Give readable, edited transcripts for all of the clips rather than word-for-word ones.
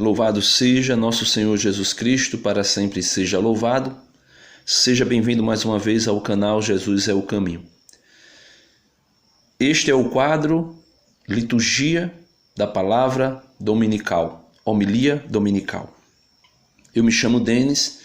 Louvado seja nosso Senhor Jesus Cristo, para sempre seja louvado. Seja bem-vindo mais uma vez ao canal Jesus é o Caminho. Este é o quadro Liturgia da Palavra Dominical, Homilia Dominical. Eu me chamo Denis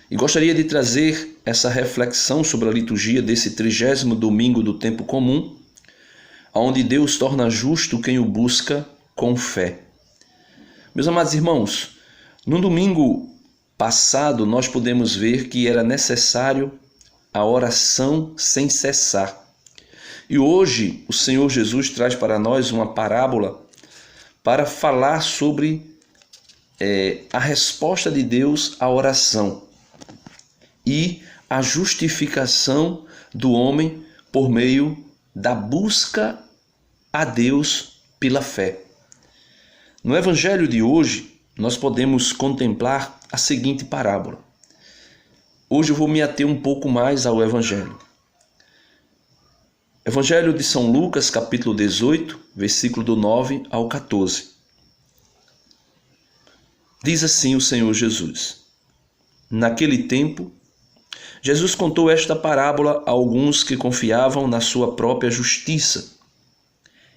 e gostaria de trazer essa reflexão sobre a liturgia desse 30º domingo do tempo comum, onde Deus torna justo quem o busca com fé. Meus amados irmãos, no domingo passado nós podemos ver que era necessário a oração sem cessar. E hoje o Senhor Jesus traz para nós uma parábola para falar sobre a resposta de Deus à oração e a justificação do homem por meio da busca a Deus pela fé. No Evangelho de hoje, nós podemos contemplar a seguinte parábola. Hoje eu vou me ater um pouco mais ao Evangelho. Evangelho de São Lucas, capítulo 18, versículo do 9 ao 14. Diz assim o Senhor Jesus: Naquele tempo, Jesus contou esta parábola a alguns que confiavam na sua própria justiça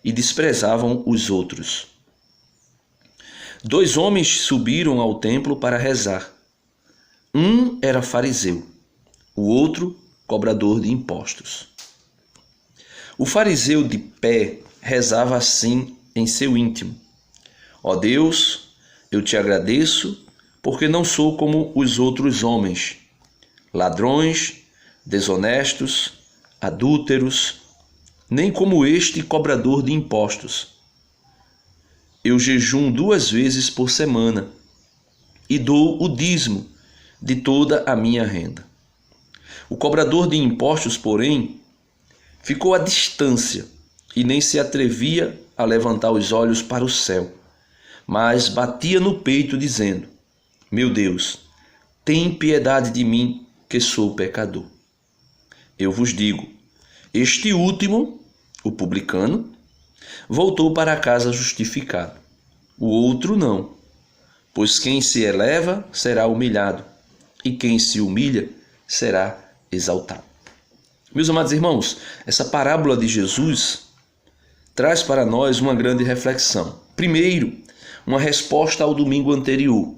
e desprezavam os outros. 2 homens subiram ao templo para rezar. Um era fariseu, o outro cobrador de impostos. O fariseu de pé rezava assim em seu íntimo: Ó Deus, eu te agradeço porque não sou como os outros homens, ladrões, desonestos, adúlteros, nem como este cobrador de impostos. Eu jejum 2 vezes por semana e dou o dízimo de toda a minha renda. O cobrador de impostos, porém, ficou à distância e nem se atrevia a levantar os olhos para o céu, mas batia no peito dizendo: Meu Deus, tem piedade de mim, que sou pecador. Eu vos digo, este último, o publicano, voltou para casa justificado. O outro não, pois quem se eleva será humilhado, e quem se humilha será exaltado. Meus amados irmãos, essa parábola de Jesus traz para nós uma grande reflexão. Primeiro, uma resposta ao domingo anterior.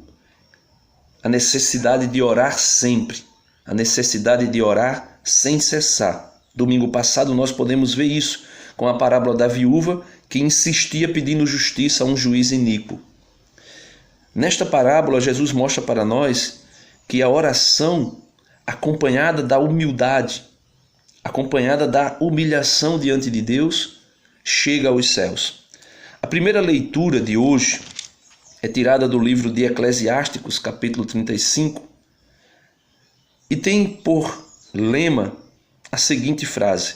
A necessidade de orar sempre, a necessidade de orar sem cessar. Domingo passado nós podemos ver isso com a parábola da viúva que insistia pedindo justiça a um juiz iníquo. Nesta parábola, Jesus mostra para nós que a oração, acompanhada da humildade, acompanhada da humilhação diante de Deus, chega aos céus. A primeira leitura de hoje é tirada do livro de Eclesiásticos, capítulo 35, e tem por lema a seguinte frase: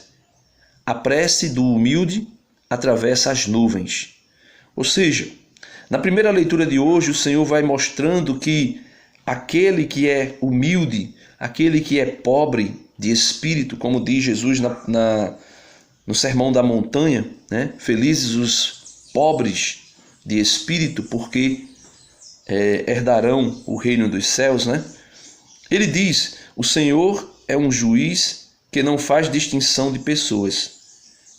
A prece do humilde atravessa as nuvens. Ou seja, na primeira leitura de hoje, o Senhor vai mostrando que aquele que é humilde, aquele que é pobre de espírito, como diz Jesus no Sermão da Montanha, né? Felizes os pobres de espírito, porque herdarão o reino dos céus, né? Ele diz: o Senhor é um juiz que não faz distinção de pessoas.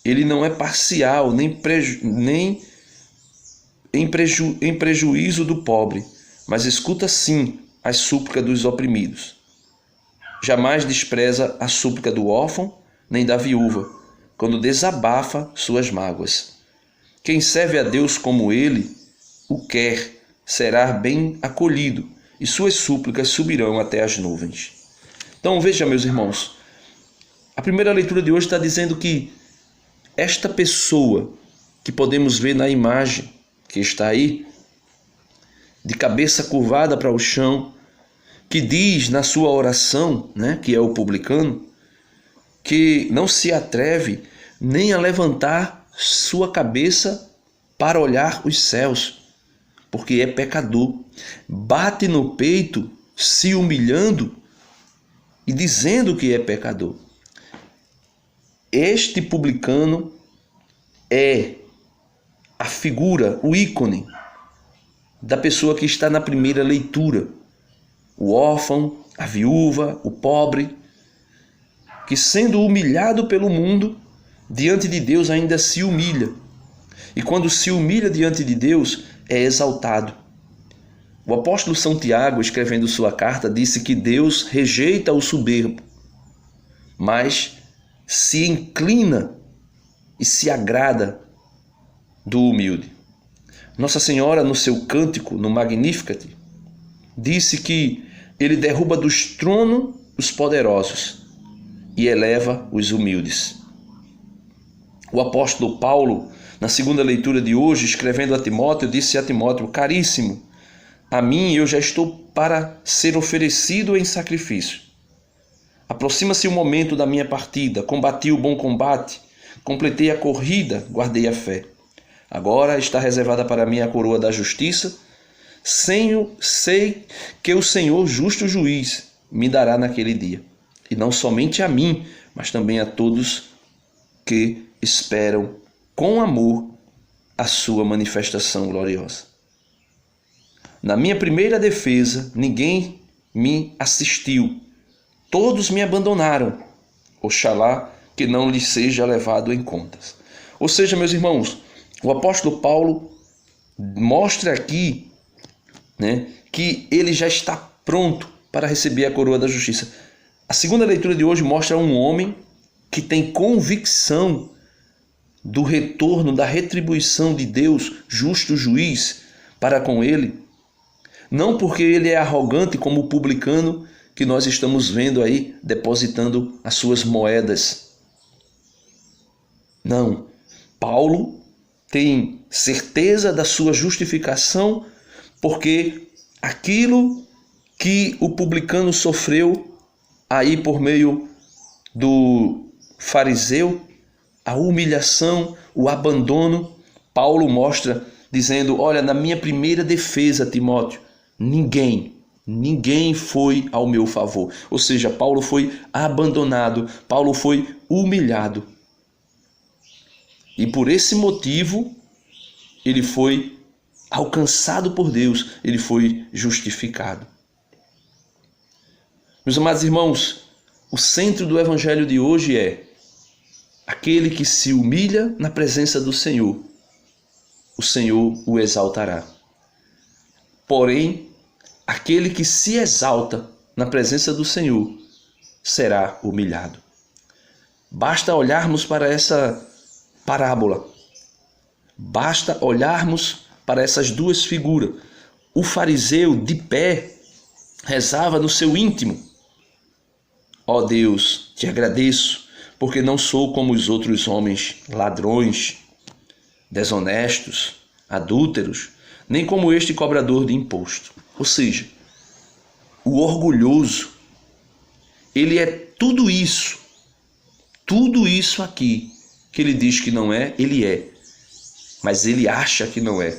Ele não é parcial, nem em prejuízo do pobre, mas escuta sim as súplicas dos oprimidos. Jamais despreza a súplica do órfão, nem da viúva, quando desabafa suas mágoas. Quem serve a Deus como ele o quer, será bem acolhido, e suas súplicas subirão até as nuvens. Então veja, meus irmãos, a primeira leitura de hoje está dizendo que esta pessoa que podemos ver na imagem que está aí, de cabeça curvada para o chão, que diz na sua oração, né, que é o publicano, que não se atreve nem a levantar sua cabeça para olhar os céus, porque é pecador. Bate no peito, se humilhando e dizendo que é pecador. Este publicano é a figura, o ícone da pessoa que está na primeira leitura. O órfão, a viúva, o pobre, que sendo humilhado pelo mundo, diante de Deus ainda se humilha. E quando se humilha diante de Deus, é exaltado. O apóstolo São Tiago, escrevendo sua carta, disse que Deus rejeita o soberbo, mas se inclina e se agrada do humilde. Nossa Senhora, no seu cântico, no Magnificat, disse que ele derruba dos tronos os poderosos e eleva os humildes. O apóstolo Paulo, na segunda leitura de hoje, escrevendo a Timóteo, disse a Timóteo: caríssimo, a mim eu já estou para ser oferecido em sacrifício. Aproxima-se o momento da minha partida, combati o bom combate, completei a corrida, guardei a fé. Agora está reservada para mim a coroa da justiça, sei que o Senhor, justo juiz, me dará naquele dia. E não somente a mim, mas também a todos que esperam com amor a sua manifestação gloriosa. Na minha primeira defesa, ninguém me assistiu. Todos me abandonaram. Oxalá que não lhes seja levado em contas. Ou seja, meus irmãos, o apóstolo Paulo mostra aqui, que ele já está pronto para receber a coroa da justiça. A segunda leitura de hoje mostra um homem que tem convicção do retorno, da retribuição de Deus, justo juiz, para com ele. Não porque ele é arrogante como o publicano que nós estamos vendo aí depositando as suas moedas. Não. Paulo tem certeza da sua justificação porque aquilo que o publicano sofreu aí por meio do fariseu, a humilhação, o abandono, Paulo mostra dizendo: olha, na minha primeira defesa, Timóteo, ninguém foi ao meu favor. Ou seja, Paulo foi abandonado, Paulo foi humilhado. E por esse motivo, ele foi alcançado por Deus, ele foi justificado. Meus amados irmãos, o centro do evangelho de hoje é: aquele que se humilha na presença do Senhor, o Senhor o exaltará. Porém, aquele que se exalta na presença do Senhor será humilhado. Basta olharmos para essa parábola. Basta olharmos para essas duas figuras. O fariseu, de pé, rezava no seu íntimo: ó Deus, te agradeço, porque não sou como os outros homens, ladrões, desonestos, adúlteros, nem como este cobrador de imposto. Ou seja, o orgulhoso, ele é tudo isso aqui que ele diz que não é, ele é. Mas ele acha que não é.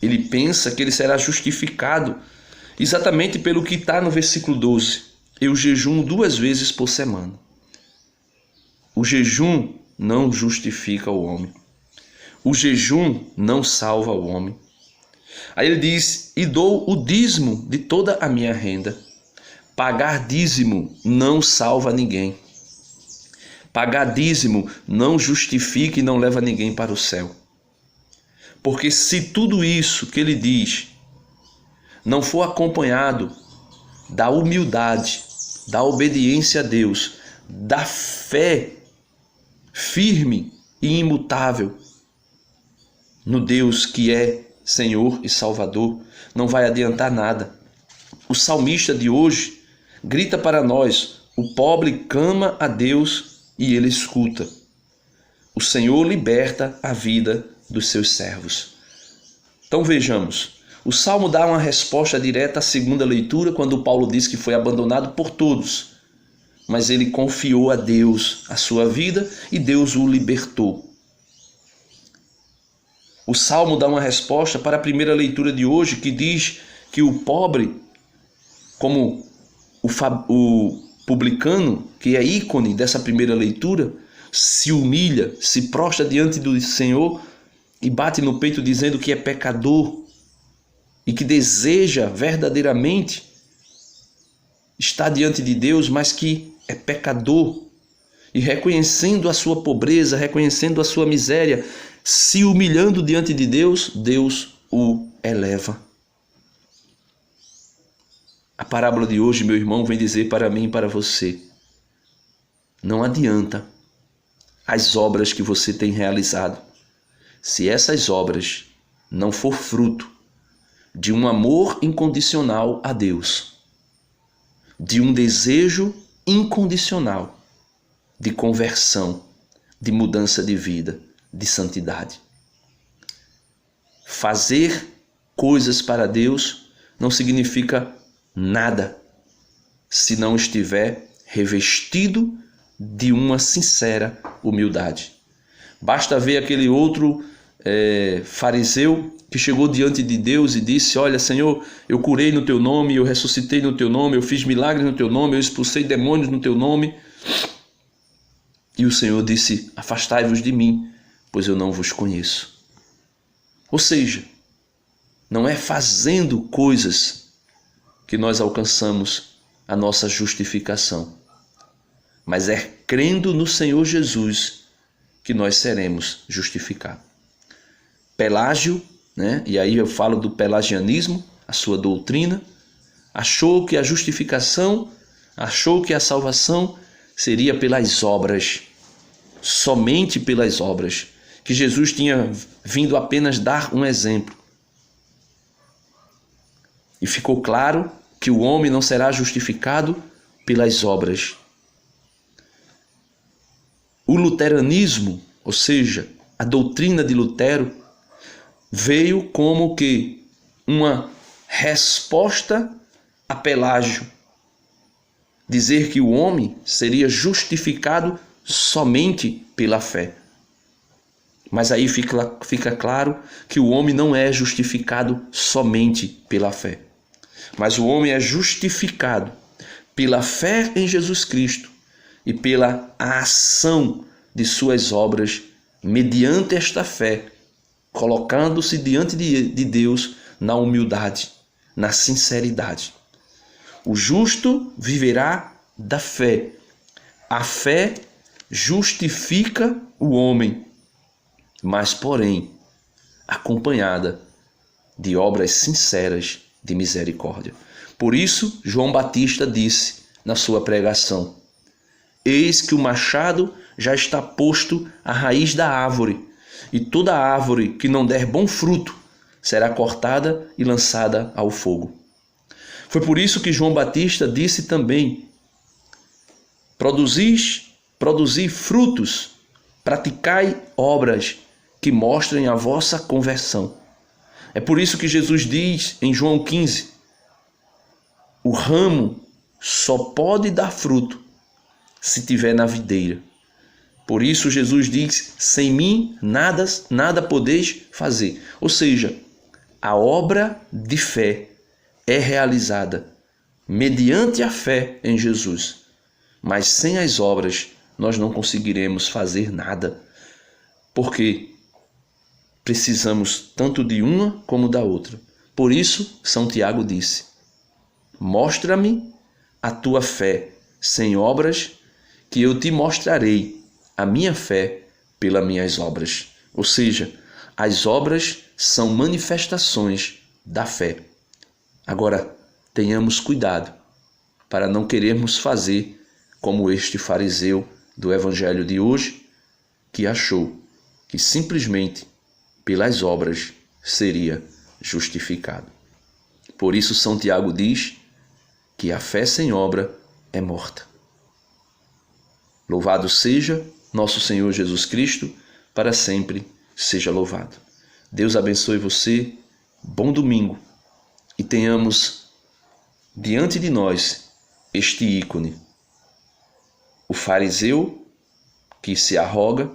Ele pensa que ele será justificado exatamente pelo que está no versículo 12. Eu jejuo 2 vezes por semana. O jejum não justifica o homem. O jejum não salva o homem. Aí ele diz: e dou o dízimo de toda a minha renda. Pagar dízimo não salva ninguém. Pagar dízimo não justifica e não leva ninguém para o céu. Porque se tudo isso que ele diz não for acompanhado da humildade, da obediência a Deus, da fé firme e imutável no Deus que é Senhor e Salvador, não vai adiantar nada. O salmista de hoje grita para nós: o pobre clama a Deus e ele escuta. O Senhor liberta a vida dos seus servos. Então vejamos, o Salmo dá uma resposta direta à segunda leitura, quando Paulo diz que foi abandonado por todos, mas ele confiou a Deus a sua vida e Deus o libertou. O Salmo dá uma resposta para a primeira leitura de hoje, que diz que o pobre, como o publicano, que é ícone dessa primeira leitura, se humilha, se prostra diante do Senhor e bate no peito dizendo que é pecador. e que deseja verdadeiramente estar diante de Deus, mas que é pecador, e reconhecendo a sua pobreza, reconhecendo a sua miséria, se humilhando diante de Deus, Deus o eleva. A parábola de hoje, meu irmão, vem dizer para mim e para você: não adianta as obras que você tem realizado, se essas obras não for fruto de um amor incondicional a Deus, de um desejo incondicional de conversão, de mudança de vida, de santidade. Fazer coisas para Deus não significa nada se não estiver revestido de uma sincera humildade. Basta ver aquele outro fariseu que chegou diante de Deus e disse: olha, Senhor, eu curei no teu nome, eu ressuscitei no teu nome, eu fiz milagres no teu nome, eu expulsei demônios no teu nome. E o Senhor disse: afastai-vos de mim, pois eu não vos conheço. Ou seja, não é fazendo coisas que nós alcançamos a nossa justificação, mas é crendo no Senhor Jesus que nós seremos justificados. Pelágio, e aí eu falo do pelagianismo, a sua doutrina, achou que a justificação, achou que a salvação seria pelas obras, somente pelas obras, que Jesus tinha vindo apenas dar um exemplo. E ficou claro que o homem não será justificado pelas obras. O luteranismo, ou seja, a doutrina de Lutero, veio como que uma resposta a Pelágio. Dizer que o homem seria justificado somente pela fé. Mas aí fica claro que o homem não é justificado somente pela fé. Mas o homem é justificado pela fé em Jesus Cristo e pela ação de suas obras mediante esta fé, colocando-se diante de Deus na humildade, na sinceridade. O justo viverá da fé. A fé justifica o homem, mas, porém, acompanhada de obras sinceras de misericórdia. Por isso, João Batista disse na sua pregação: eis que o machado já está posto à raiz da árvore, e toda árvore que não der bom fruto será cortada e lançada ao fogo. Foi por isso que João Batista disse também: produzi frutos, praticai obras que mostrem a vossa conversão. É por isso que Jesus diz em João 15: o ramo só pode dar fruto se tiver na videira. Por isso Jesus diz: sem mim nada podeis fazer. Ou seja, a obra de fé é realizada mediante a fé em Jesus. Mas sem as obras nós não conseguiremos fazer nada, porque precisamos tanto de uma como da outra. Por isso, São Tiago disse: mostra-me a tua fé sem obras, que eu te mostrarei a minha fé pelas minhas obras. Ou seja, as obras são manifestações da fé. Agora, tenhamos cuidado para não querermos fazer como este fariseu do evangelho de hoje, que achou que simplesmente pelas obras seria justificado. Por isso São Tiago diz que a fé sem obra é morta. Louvado seja nosso Senhor Jesus Cristo, para sempre seja louvado. Deus abençoe você, bom domingo, e tenhamos diante de nós este ícone, o fariseu que se arroga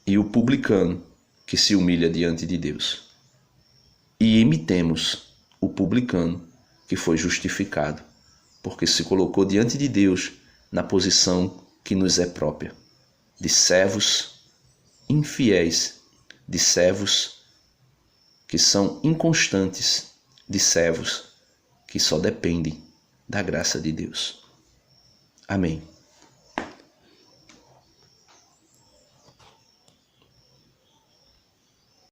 e o publicano que se humilha diante de Deus. E imitemos o publicano que foi justificado, porque se colocou diante de Deus na posição que nos é própria, de servos infiéis, de servos que são inconstantes de servos que só dependem da graça de Deus. Amém.